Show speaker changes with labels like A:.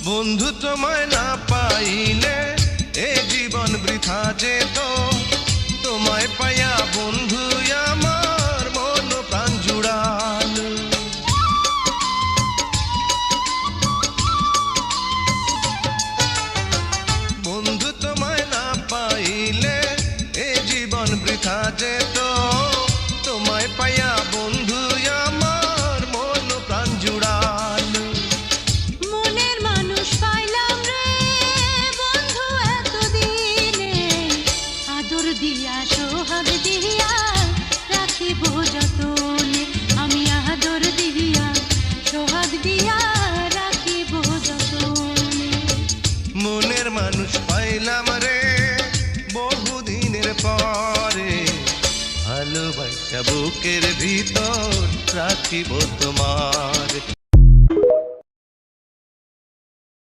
A: বন্ধু তোমায় না পাইলে এ জীবন বৃথা যেত। তোমায় পাইয়া বন্ধু আমার মন প্রাণ জুড়াল। বন্ধু তোমায় না পাইলে এ জীবন বৃথা যেত। তোমায় পাইয়া বন্ধু আমার মন প্রাণ জুড়াল।
B: মনের মানুষ পাইলাম রে বন্ধু এতদিনে, আদর দিয়া সোহাগ দিয়া রাখিব যতনে। আমি আদর দিয়া সোহাগ দিয়া রাখিব যতনে।
A: মনের মানুষ পাইলাম রে বহুদিনের পরে, ভালোবাসা বুকের ভিতর রাখিব তোমার।